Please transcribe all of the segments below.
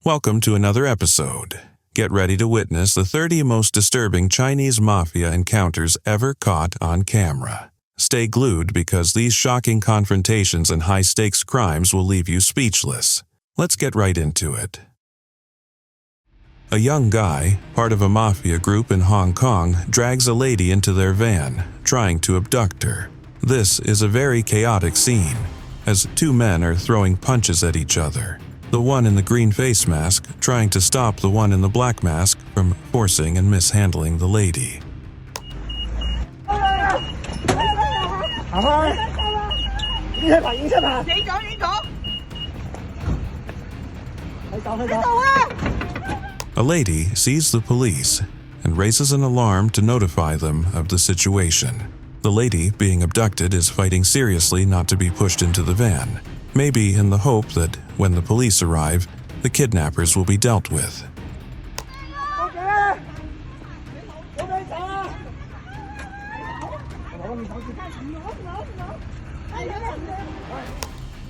Welcome to another episode. Get ready to witness the 30 most disturbing Chinese Mafia encounters ever caught on camera. Stay glued because these shocking confrontations and high-stakes crimes will leave you speechless. Let's get right into it. A young guy, part of a mafia group in Hong Kong, drags a lady into their van, trying to abduct her. This is a very chaotic scene, as two men are throwing punches at each other. The one in the green face mask trying to stop the one in the black mask from forcing and mishandling the lady. A lady sees the police and raises an alarm to notify them of the situation. The lady being abducted is fighting seriously not to be pushed into the van, maybe in the hope that when the police arrive, the kidnappers will be dealt with.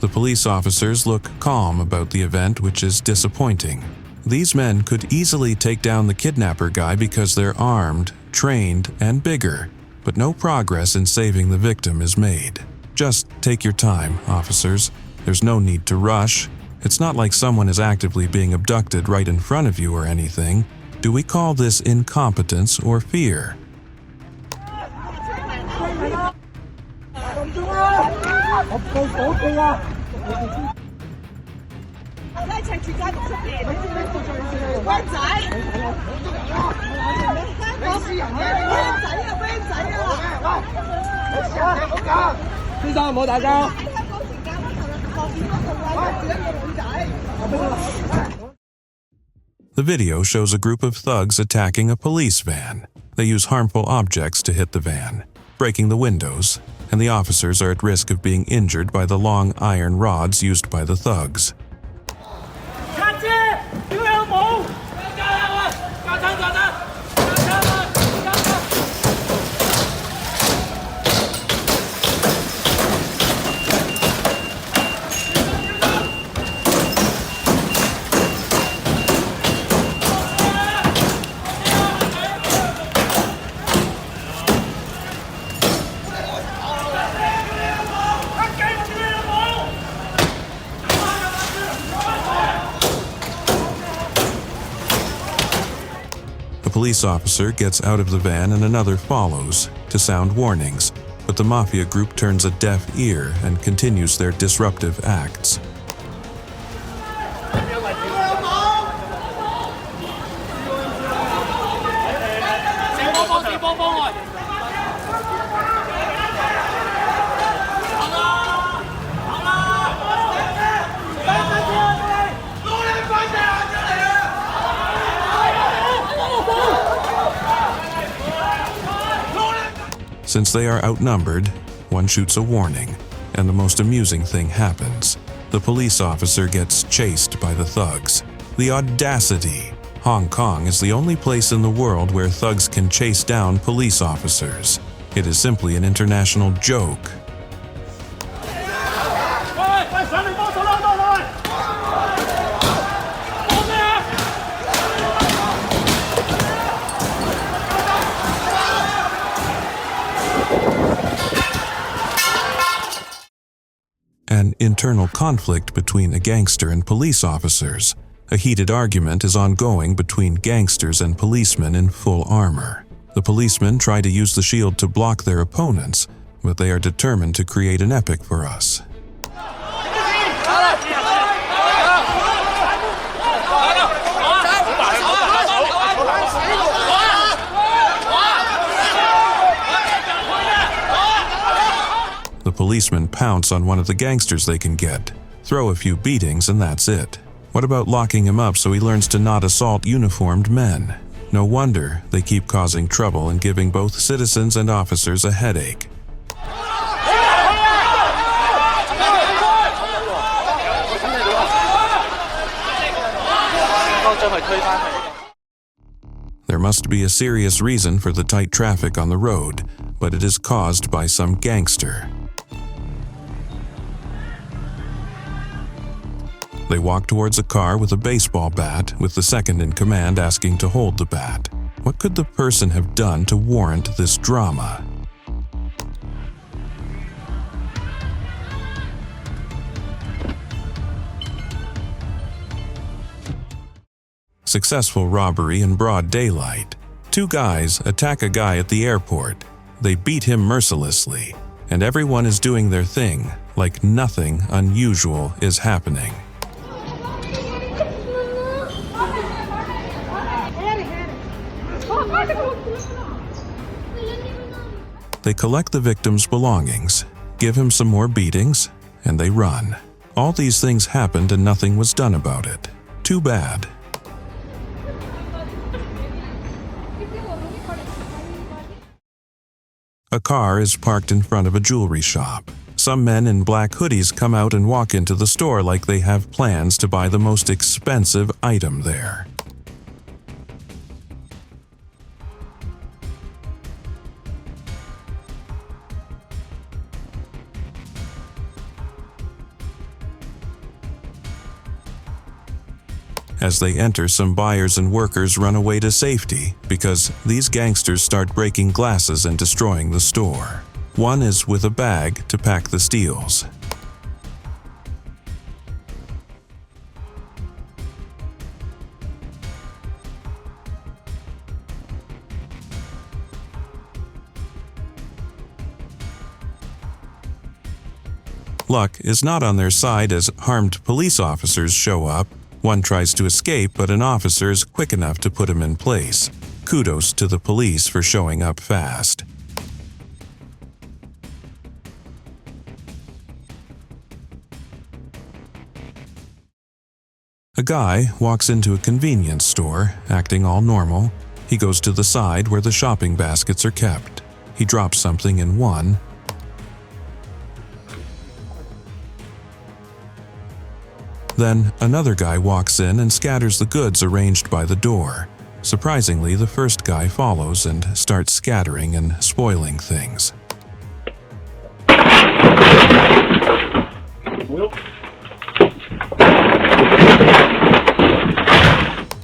The police officers look calm about the event, which is disappointing. These men could easily take down the kidnapper guy because they're armed, trained, and bigger, but no progress in saving the victim is made. Just take your time, officers. There's no need to rush. It's not like someone is actively being abducted right in front of you or anything. Do we call this incompetence or fear? The video shows a group of thugs attacking a police van. They use harmful objects to hit the van, breaking the windows, and the officers are at risk of being injured by the long iron rods used by the thugs. A police officer gets out of the van and another follows to sound warnings, but the mafia group turns a deaf ear and continues their disruptive acts. Since they are outnumbered, one shoots a warning, and the most amusing thing happens. The police officer gets chased by the thugs. The audacity! Hong Kong is the only place in the world where thugs can chase down police officers. It is simply an international joke. An internal conflict between a gangster and police officers. A heated argument is ongoing between gangsters and policemen in full armor. The policemen try to use the shield to block their opponents, but they are determined to create an epic for us. The policemen pounce on one of the gangsters they can get, throw a few beatings, and that's it. What about locking him up so he learns to not assault uniformed men? No wonder they keep causing trouble and giving both citizens and officers a headache. There must be a serious reason for the tight traffic on the road, but it is caused by some gangster. They walk towards a car with a baseball bat, with the second in command asking to hold the bat. What could the person have done to warrant this drama? Successful robbery in broad daylight. Two guys attack a guy at the airport. They beat him mercilessly, and everyone is doing their thing, like nothing unusual is happening. They collect the victim's belongings, give him some more beatings, and they run. All these things happened and nothing was done about it. Too bad. A car is parked in front of a jewelry shop. Some men in black hoodies come out and walk into the store like they have plans to buy the most expensive item there. As they enter, some buyers and workers run away to safety because these gangsters start breaking glasses and destroying the store. One is with a bag to pack the steals. Luck is not on their side as armed police officers show up. One tries to escape, but an officer is quick enough to put him in place. Kudos to the police for showing up fast. A guy walks into a convenience store, acting all normal. He goes to the side where the shopping baskets are kept. He drops something in one. Then another guy walks in and scatters the goods arranged by the door. Surprisingly, the first guy follows and starts scattering and spoiling things.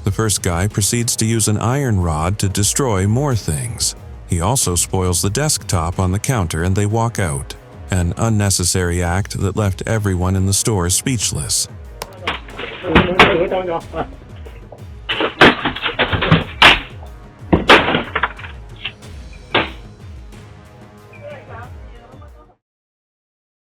The first guy proceeds to use an iron rod to destroy more things. He also spoils the desktop on the counter and they walk out. An unnecessary act that left everyone in the store speechless.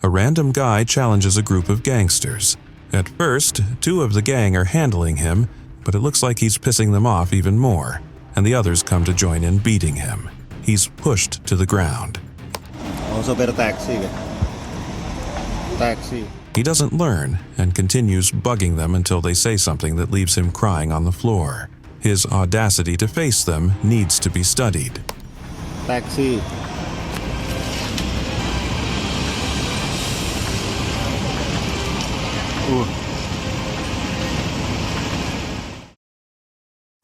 A random guy challenges a group of gangsters. At first, two of the gang are handling him, but it looks like he's pissing them off even more, and the others come to join in beating him. He's pushed to the ground. He doesn't learn and continues bugging them until they say something that leaves him crying on the floor. His audacity to face them needs to be studied. Taxi.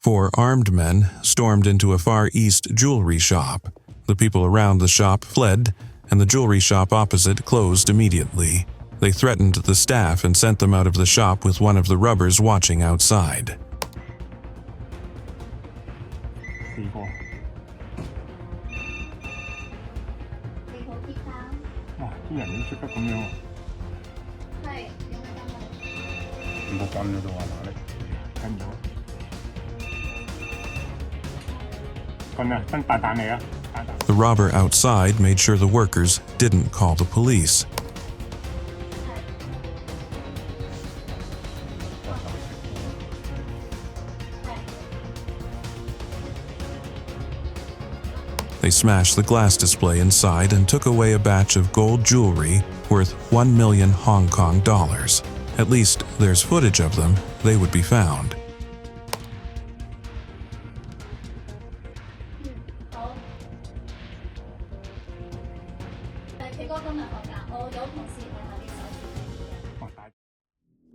Four armed men stormed into a Far East jewelry shop. The people around the shop fled, and the jewelry shop opposite closed immediately. They threatened the staff and sent them out of the shop with one of the robbers watching outside. The robber outside made sure the workers didn't call the police. They smashed the glass display inside and took away a batch of gold jewelry worth 1 million Hong Kong dollars. At least there's footage of them. They would be found.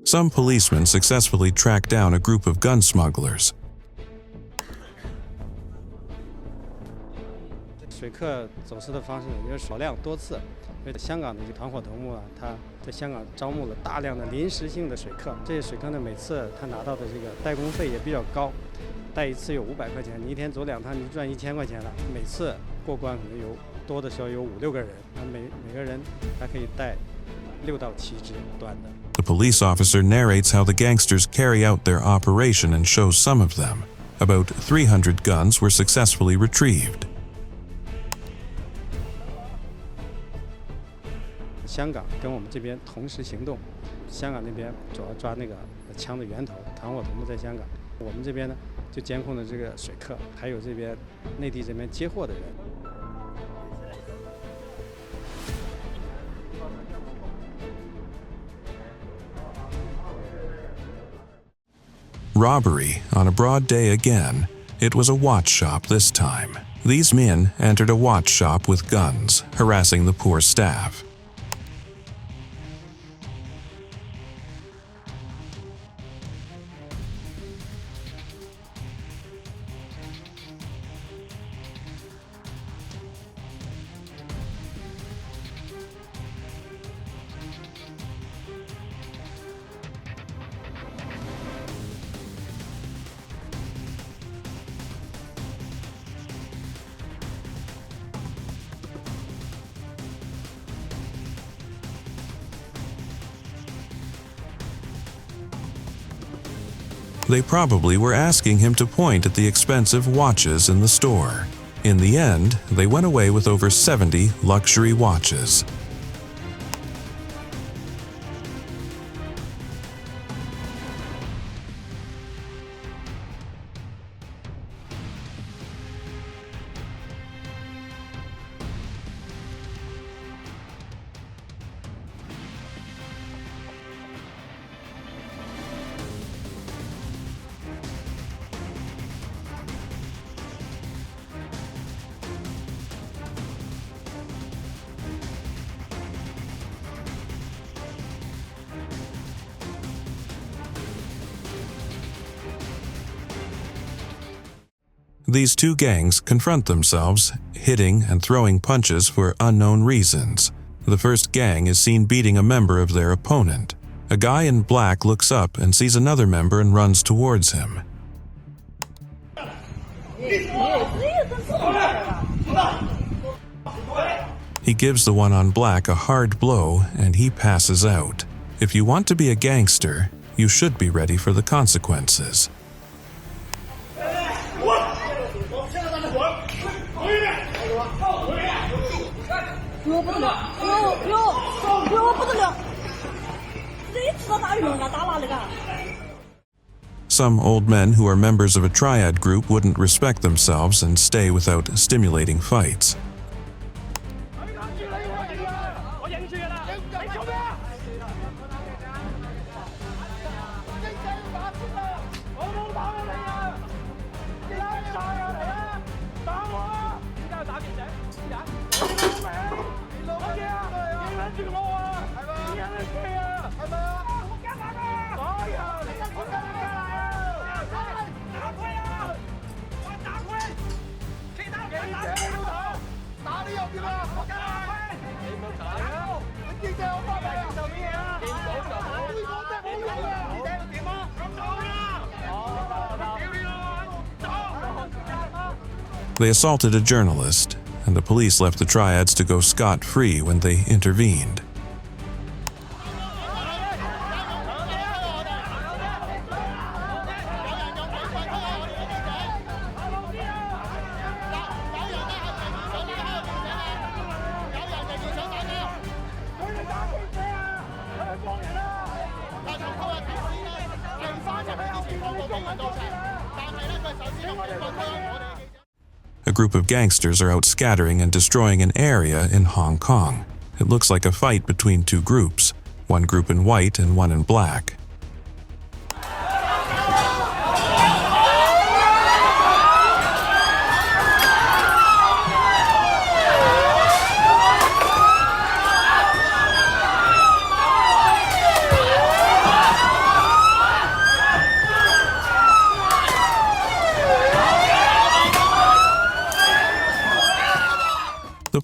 Some policemen successfully tracked down a group of gun smugglers. 水客走私的方式也是少量多次。因为香港的团伙头目啊，他在香港招募了大量的临时性的水客，这些水客呢，每次他拿到的这个代工费也比较高，带一次有500块钱，你一天走2趟，你赚1000块钱了。每次过关可能有多的时候有5、6个人，每个人还可以带6到7支短的。The police officer narrates how the gangsters carry out their operation and shows some of them. About 300 guns were successfully retrieved. 香港跟我们这边同时行动，香港那边主要抓那个枪的源头，团伙头目在香港，我们这边呢就监控了这个水客，还有这边内地这边接货的人。Robbery on a broad day again. It was a watch shop this time. These men entered a watch shop with guns, harassing the poor staff. They probably were asking him to point at the expensive watches in the store. In the end, they went away with over 70 luxury watches. These two gangs confront themselves, hitting and throwing punches for unknown reasons. The first gang is seen beating a member of their opponent. A guy in black looks up and sees another member and runs towards him. He gives the one on black a hard blow and he passes out. If you want to be a gangster, you should be ready for the consequences. Some old men who are members of a Triad group wouldn't respect themselves and stay without stimulating fights. They assaulted a journalist, and the police left the Triads to go scot-free when they intervened. A group of gangsters are out scattering and destroying an area in Hong Kong. It looks like a fight between two groups, one group in white and one in black.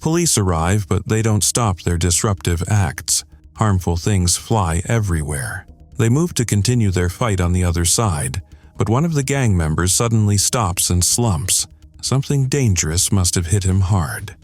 police arrive, but they don't stop their disruptive acts. Harmful things fly everywhere. They move to continue their fight on the other side, but one of the gang members suddenly stops and slumps. Something dangerous must have hit him hard.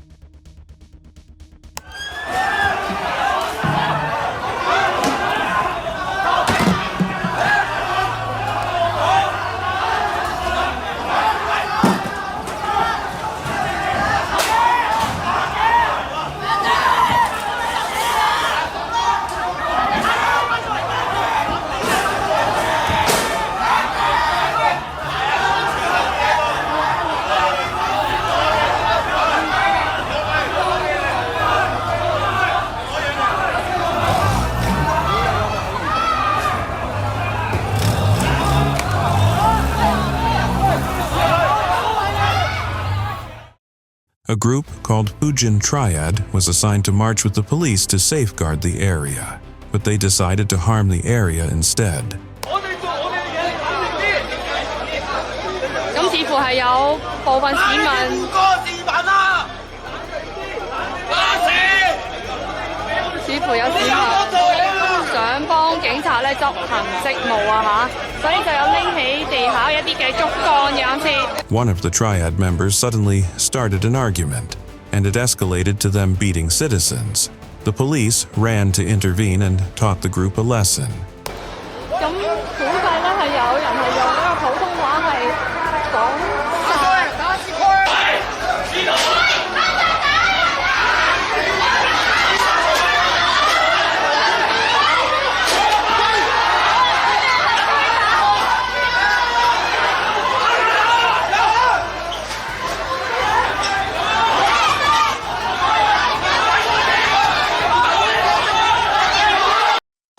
A group called Triad was assigned to march with the police to safeguard the area, but they decided to harm the area instead. 咁似乎係有部分市民，似乎有市民想幫警察咧執行職務啊嚇，所以就有拎起地下一啲嘅竹竿嘅啱先。 One of the Triad members suddenly started an argument, and it escalated to them beating citizens. The police ran to intervene and taught the group a lesson. 咁估計咧係有人係用呢個普通話係講。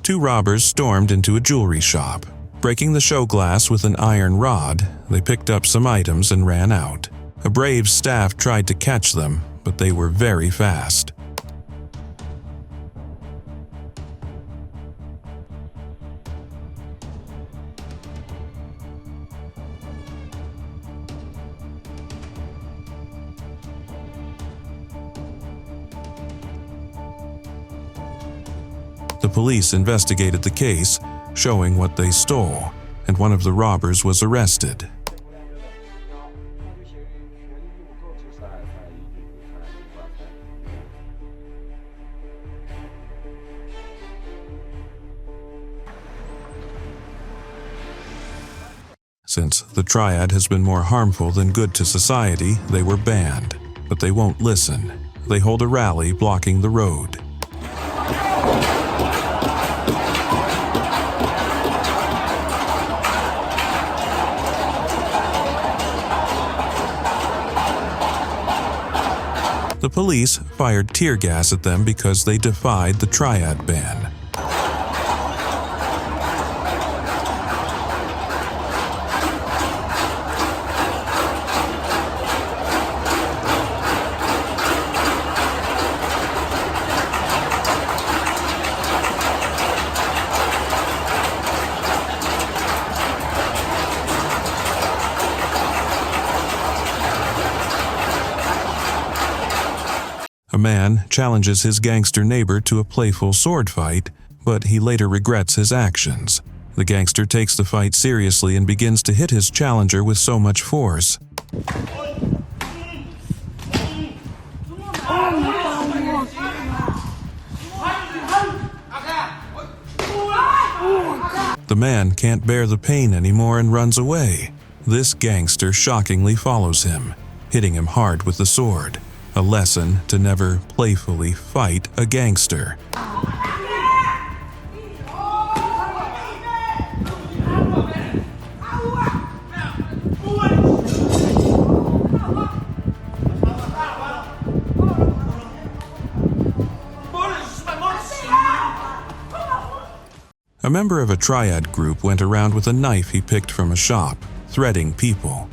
Two robbers stormed into a jewelry shop. Breaking the show glass with an iron rod, they picked up some items and ran out. A brave staff tried to catch them, but they were very fast. The police investigated the case, showing what they stole, and one of the robbers was arrested. Since the Triad has been more harmful than good to society, they were banned. But they won't listen. They hold a rally blocking the road. The police fired tear gas at them because they defied the Triad ban. A man challenges his gangster neighbor to a playful sword fight, but he later regrets his actions. The gangster takes the fight seriously and begins to hit his challenger with so much force. The man can't bear the pain anymore and runs away. This gangster shockingly follows him, hitting him hard with the sword. A lesson to never playfully fight a gangster. A member of a Triad group went around with a knife he picked from a shop, threatening people.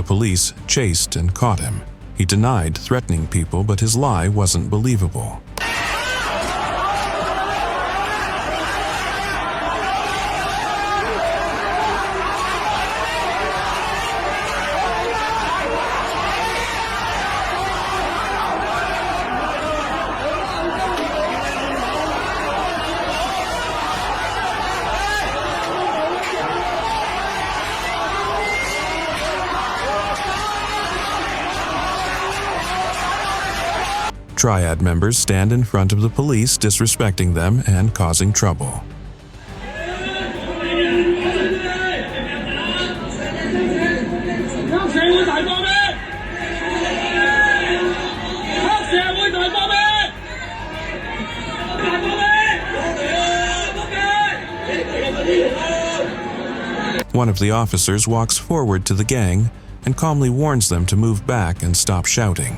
police chased and caught him. He denied threatening people, but his lie wasn't believable. Triad members stand in front of the police, disrespecting them and causing trouble. One of the officers walks forward to the gang and calmly warns them to move back and stop shouting.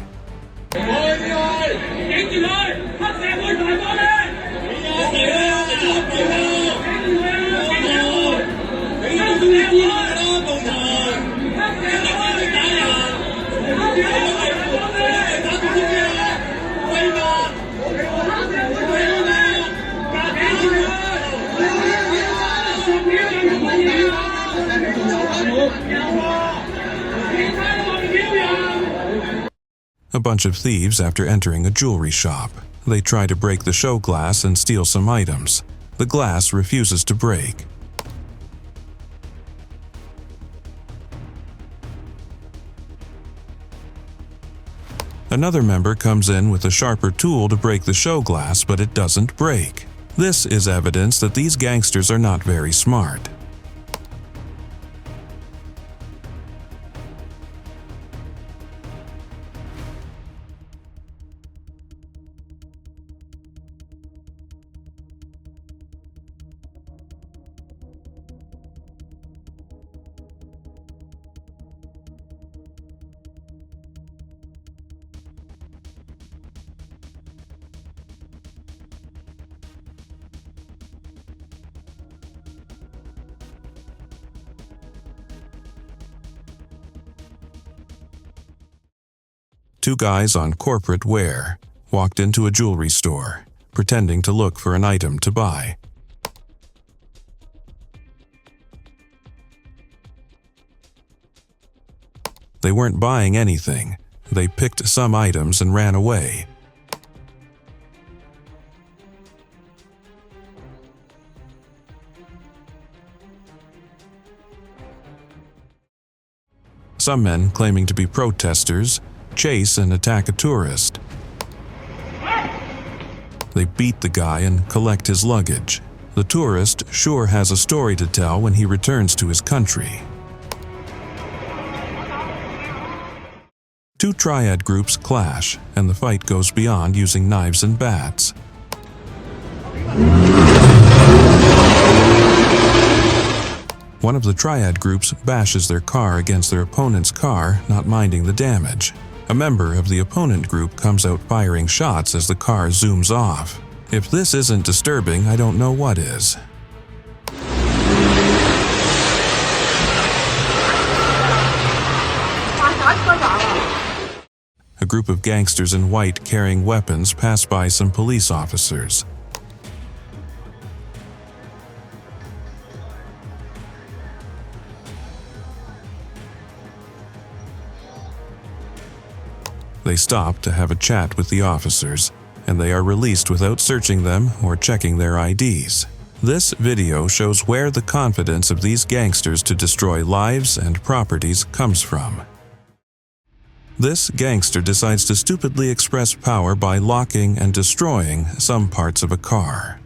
A bunch of thieves after entering a jewelry shop. They try to break the show glass and steal some items. The glass refuses to break. Another member comes in with a sharper tool to break the show glass, but it doesn't break. This is evidence that these gangsters are not very smart. Two guys on corporate wear walked into a jewelry store, pretending to look for an item to buy. They weren't buying anything. They picked some items and ran away. Some men, claiming to be protesters, chase and attack a tourist. They beat the guy and collect his luggage. The tourist sure has a story to tell when he returns to his country. Two Triad groups clash, and the fight goes beyond using knives and bats. One of the Triad groups bashes their car against their opponent's car, not minding the damage. A member of the opponent group comes out firing shots as the car zooms off. If this isn't disturbing, I don't know what is. A group of gangsters in white carrying weapons pass by some police officers. They stop to have a chat with the officers, and they are released without searching them or checking their IDs. This video shows where the confidence of these gangsters to destroy lives and properties comes from. This gangster decides to stupidly express power by locking and destroying some parts of a car.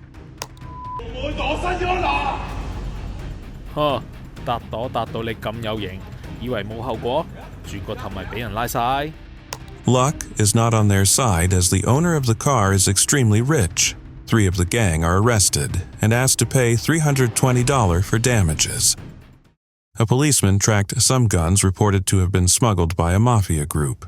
呵，搭到你咁有型，以為冇後果，轉個頭咪俾人拉晒。 Luck is not on their side as the owner of the car is extremely rich. 3 of the gang are arrested and asked to pay $320 for damages. A policeman tracked some guns reported to have been smuggled by a Mafia group.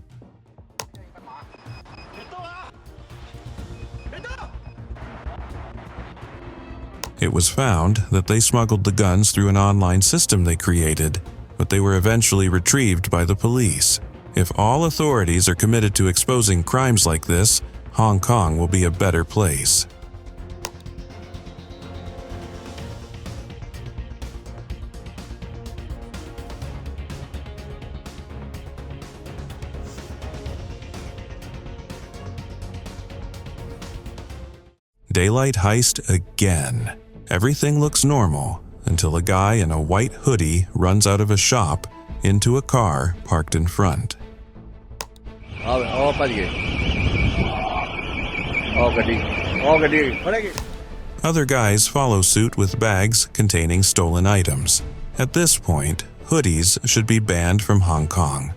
It was found that they smuggled the guns through an online system they created but they were eventually retrieved by the police. If all authorities are committed to exposing crimes like this, Hong Kong will be a better place. Daylight heist again. Everything looks normal until a guy in a white hoodie runs out of a shop into a car parked in front. Other guys follow suit with bags containing stolen items. At this point, hoodies should be banned from Hong Kong.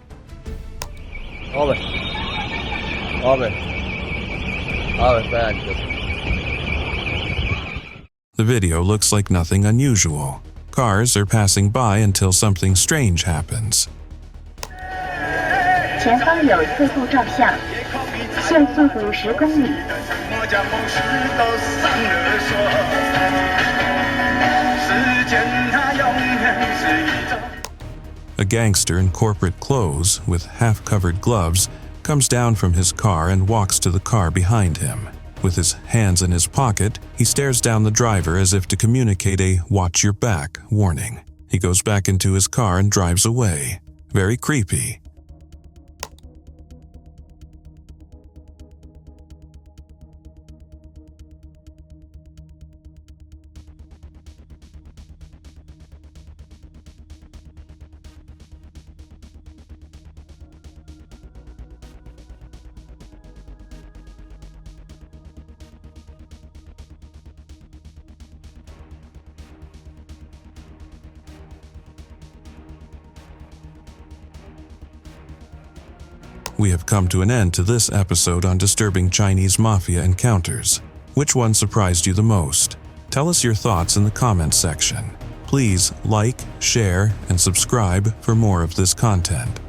The video looks like nothing unusual. Cars are passing by until something strange happens. 前方有侧部照相，限速度10公里。 A gangster in corporate clothes with half-covered gloves comes down from his car and walks to the car behind him. With his hands in his pocket, he stares down the driver as if to communicate a "watch your back" warning. He goes back into his car and drives away. Very creepy. We have come to an end to this episode on disturbing Chinese Mafia encounters. Which one surprised you the most? Tell us your thoughts in the comments section. Please like, share, and subscribe for more of this content.